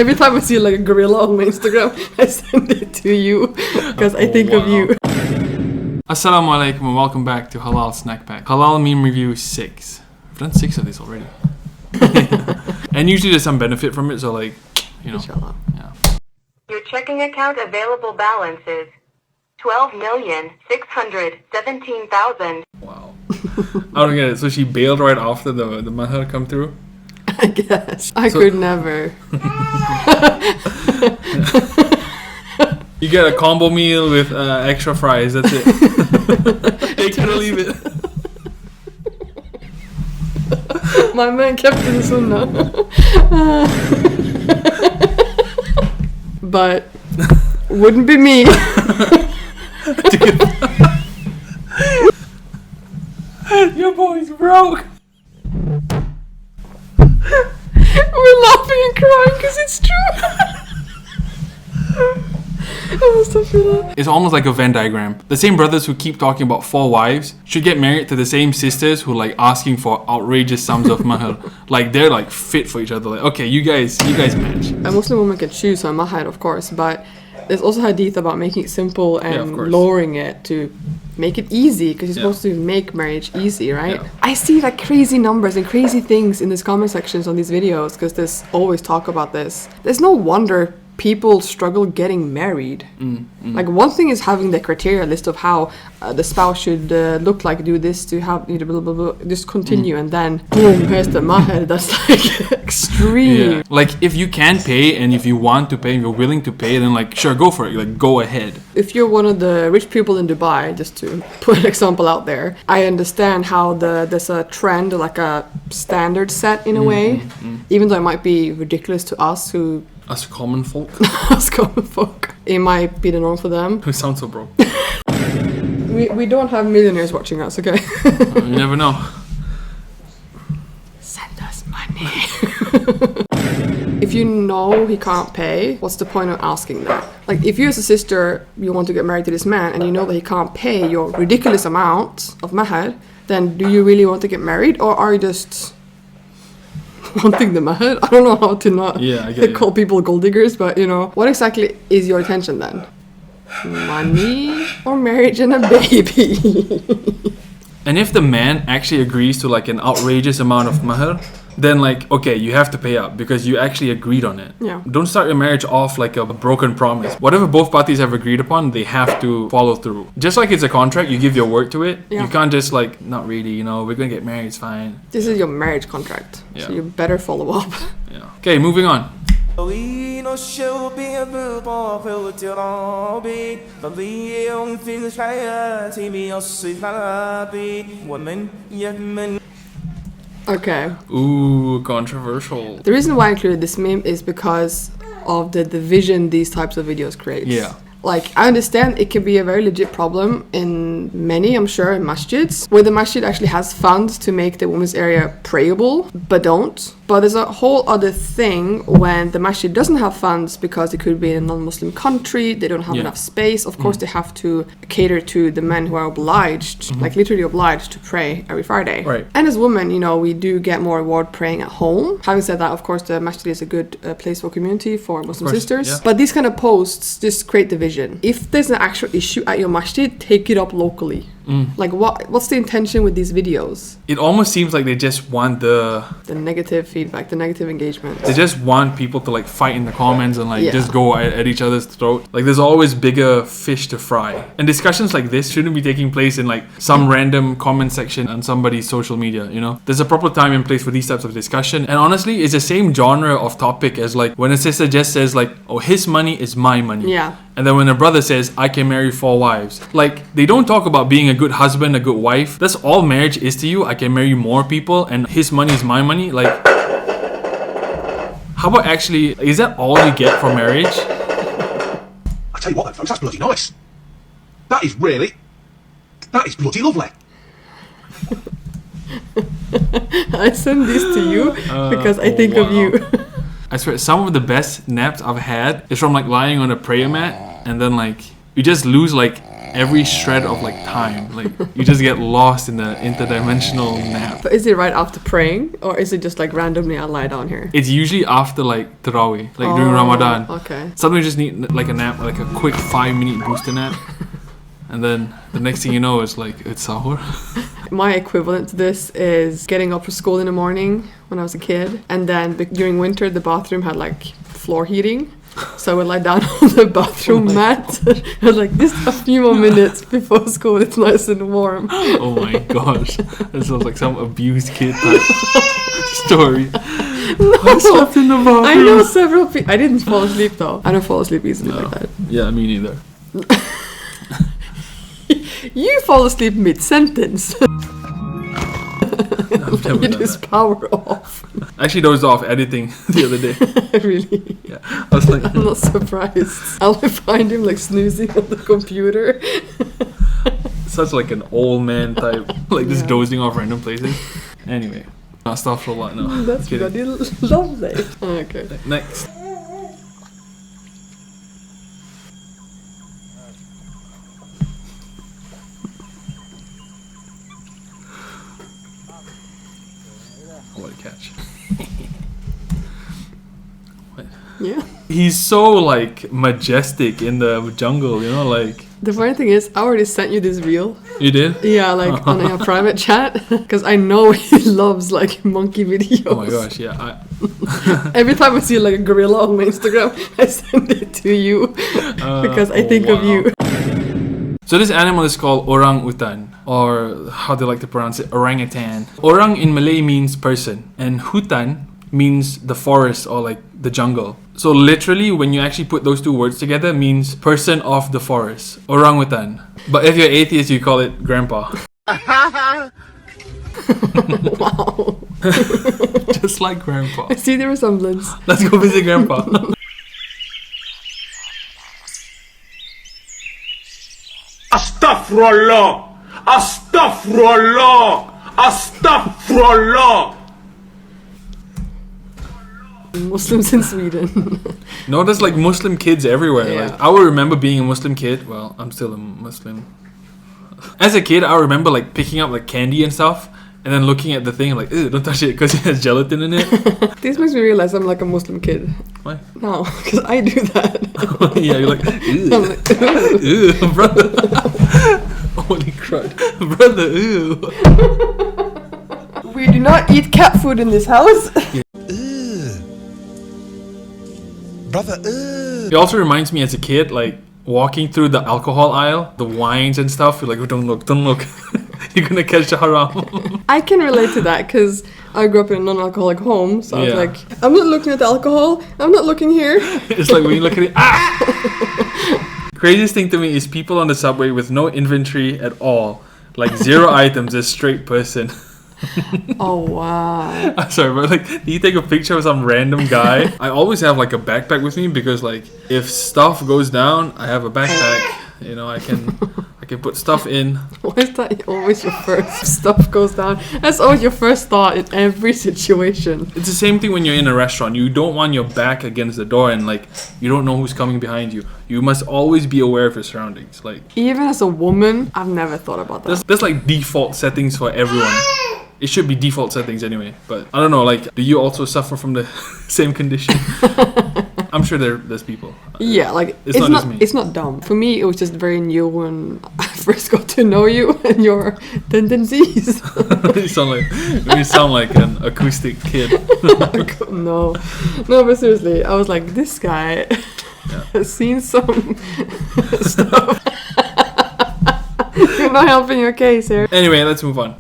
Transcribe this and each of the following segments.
Every time I see like a gorilla on my Instagram, I send it to you because I think of you. Assalamu alaikum and welcome back to Halal Snack Pack. Halal meme review 6. I've done 6 of these already. And usually there's some benefit from it, so like, you know. Inshallah. Yeah. Your checking account available balance is 12,617,000. Wow. I don't get it. So she bailed right after the mahar come through? I guess. I could never. You get a combo meal with extra fries, that's it. Take it or leave it. My man kept the sunnah. But wouldn't be me. Your boy's broke. We're laughing and crying because it's true. It's almost like a Venn diagram. The same brothers who keep talking about 4 wives should get married to the same sisters who like asking for outrageous sums of mahar. Like they're like fit for each other. Like, okay, you guys match. A Muslim woman can choose her mahar, of course, but there's also hadith about making it simple and lowering it to make it easy, because you're supposed to make marriage easy, right? Yeah. I see like crazy numbers and crazy things in these comment sections on these videos, because there's always talk about this. There's no wonder people struggle getting married. Like one thing is having the criteria list of how the spouse should look like, do this to have blah, blah, blah, blah, just continue, and then boom, here's the mahar. That's like extreme. Yeah. Like if you can pay and if you want to pay and you're willing to pay, then like sure, go for it. Like go ahead. If you're one of the rich people in Dubai, just to put an example out there, I understand how there's a trend, like a standard set in a way, even though it might be ridiculous to us who. Us common folk. Us common folk. It might be the norm for them. Who sound so broke. we don't have millionaires watching us, okay? You never know. Send us money. If you know he can't pay, what's the point of asking that? Like if you as a sister, you want to get married to this man and you know that he can't pay your ridiculous amount of mahar, then do you really want to get married, or are you just wanting the mahar? I don't know how to not call people gold diggers, but you know, what exactly is your intention then? Money or marriage and a baby? And if the man actually agrees to like an outrageous amount of mahar, then like, okay, you have to pay up because you actually agreed on it. Yeah. Don't start your marriage off like a broken promise. Whatever both parties have agreed upon, they have to follow through. Just like it's a contract, you give your word to it. Yeah. You can't just like, not really, you know, we're gonna get married, it's fine. This is your marriage contract. Yeah. So you better follow up. Yeah. Okay, moving on. Okay. Ooh, controversial. The reason why I included this meme is because of the division these types of videos create. Yeah. Like, I understand it can be a very legit problem in many, I'm sure, in masjids, where the masjid actually has funds to make the women's area prayable, but don't. But there's a whole other thing when the masjid doesn't have funds because it could be in a non-Muslim country, they don't have enough space. Of course, they have to cater to the men who are obliged, like literally obliged to pray every Friday. Right. And as women, you know, we do get more reward praying at home. Having said that, of course, the masjid is a good place for community, for Muslim sisters. Yeah. But these kind of posts just create division. If there's an actual issue at your masjid, take it up locally. Like what's the intention with these videos? It almost seems like they just want the negative feedback, the negative engagement. They just want people to like fight in the comments and like just go at each other's throat. Like there's always bigger fish to fry. And discussions like this shouldn't be taking place in like some random comment section on somebody's social media, you know? There's a proper time and place for these types of discussion. And honestly, it's the same genre of topic as like when a sister just says like, oh, his money is my money. Yeah. And then when a brother says, I can marry 4 wives. Like, they don't talk about being a good husband, a good wife. That's all marriage is to you. I can marry more people and his money is my money. Like, how about actually, is that all you get from marriage? I tell you what, folks, that's bloody nice. That is bloody lovely. I send this to you because I think of you. I swear, some of the best naps I've had is from like lying on a prayer mat and then like you just lose like every shred of like time. Like you just get lost in the interdimensional nap. But is it right after praying, or is it just like randomly I lie down here? It's usually after like Tarawih, like during Ramadan. Okay. Sometimes you just need like a nap, like a quick 5-minute booster nap. And then the next thing you know, it's like, it's sahur. My equivalent to this is getting up for school in the morning when I was a kid. And then during winter, the bathroom had like floor heating. So I would lie down on the bathroom mat. I was like, just a few more minutes before school, it's nice and warm. Oh my gosh. That sounds like some abused kid type story. No, I slept in the bathroom. I know several people. I didn't fall asleep though. I don't fall asleep easily like that. Yeah, me neither. You fall asleep mid-sentence. You just power off. I actually dozed off editing the other day. Really? Yeah. I was like, I'm not surprised. I'll find him like snoozing on the computer. such like an old man type, like just dozing off random places. Anyway, astaghfirullah, no. That's bloody lovely. Okay. Next. What a catch. What? Yeah. He's so like majestic in the jungle, you know, like. The funny thing is, I already sent you this reel. You did? Yeah, like on a private chat, because I know he loves like monkey videos. Oh my gosh, yeah. Every time I see like a gorilla on my Instagram, I send it to you because I think of you. So this animal is called Orangutan, or how they like to pronounce it, orangutan. Orang in Malay means person, and hutan means the forest or like the jungle. So literally, when you actually put those two words together, means person of the forest, orangutan. But if you're atheist, you call it grandpa. Wow. Just like grandpa. I see the resemblance. Let's go visit grandpa. Astaghfirullah! Astaghfirullah! Astaghfirullah! Muslims in Sweden. No, there's like Muslim kids everywhere. Yeah. Like I will remember being a Muslim kid. Well, I'm still a Muslim. As a kid, I remember like picking up like candy and stuff, and then looking at the thing like, ew, don't touch it because it has gelatin in it. This makes me realize I'm like a Muslim kid. Why? No, because I do that. Yeah, you're like, ew, I'm like, ew, brother. Holy crud, brother, ew. we do not eat cat food in this house. Brother, It also reminds me as a kid, like walking through the alcohol aisle, the wines and stuff. You're like, oh, don't look. You're gonna catch the haram. I can relate to that because I grew up in a non-alcoholic home, so I was Yeah. like, I'm not looking at the alcohol. I'm not looking here. It's like when you look at it, Craziest thing to me is people on the subway with no inventory at all, like 0 items, a straight person. Oh wow. I'm sorry, but like, do you take a picture of some random guy? I always have like a backpack with me because like if stuff goes down, I have a backpack. You know, I can put stuff in. Why is that always your first stuff goes down? That's always your first thought in every situation. It's the same thing when you're in a restaurant. You don't want your back against the door and like you don't know who's coming behind you. You must always be aware of your surroundings. Like Even as a woman, I've never thought about that. there's like default settings for everyone. It should be default settings anyway, but I don't know, like, do you also suffer from the same condition? I'm sure there's people. Yeah, like It's not just me. It's not dumb. For me, it was just very new when I first got to know you and your tendencies. You sound like an acoustic kid. No, but seriously, I was like, this guy has seen some stuff. You're not helping your case here. Anyway, let's move on.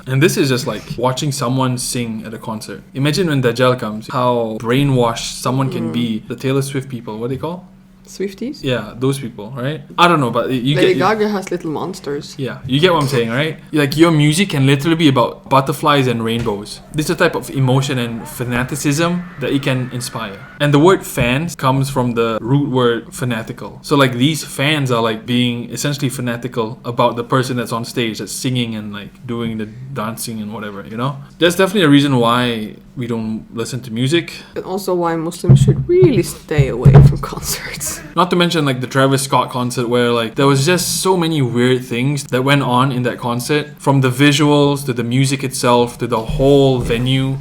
And this is just like watching someone sing at a concert. Imagine when Dajjal comes, how brainwashed someone can be. The Taylor Swift people, what do they call? Swifties? Yeah, those people, right? I don't know, but you Lady get... Gaga has little monsters. Yeah, you get what I'm saying, right? Like, your music can literally be about butterflies and rainbows. This is a type of emotion and fanaticism that it can inspire. And the word fans comes from the root word fanatical. So, like, these fans are, like, being essentially fanatical about the person that's on stage, that's singing and, like, doing the dancing and whatever, you know? There's definitely a reason why we don't listen to music. And also why Muslims should really stay away from concerts. Not to mention like the Travis Scott concert where like there was just so many weird things that went on in that concert. From the visuals to the music itself to the whole venue.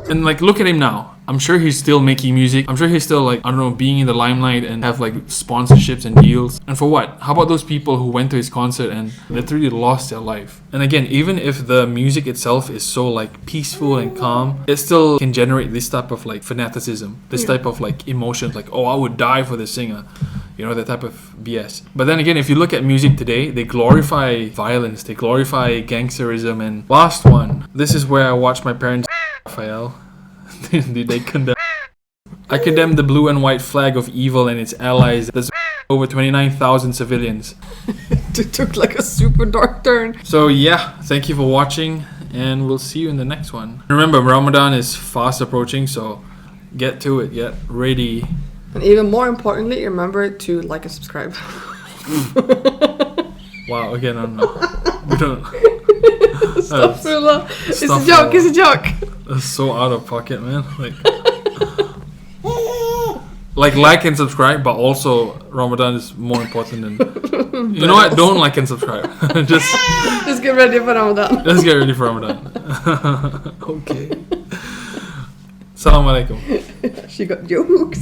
And like look at him now. I'm sure he's still making music. I'm sure he's still like, I don't know, being in the limelight and have like sponsorships and deals. And for what? How about those people who went to his concert and literally lost their life? And again, even if the music itself is so like peaceful and calm, it still can generate this type of like fanaticism, this type of like emotions, like, oh, I would die for this singer. You know, that type of BS. But then again, if you look at music today, they glorify violence, they glorify gangsterism. And last one, this is where I watch my parents Raphael. They condemn. I condemn the blue and white flag of evil and its allies. There's over 29,000 civilians. It took like a super dark turn. So yeah, thank you for watching and we'll see you in the next one. Remember, Ramadan is fast approaching, so get to it, get ready. And even more importantly, remember to like and subscribe. Wow, okay, no. We don't. Astaghfirullah. It's a joke, it's a joke. That's so out of pocket, man. Like and subscribe, but also Ramadan is more important than... You know what? Don't like and subscribe. Just get ready for Ramadan. Let's get ready for Ramadan. Okay. Assalamu alaikum. She got jokes.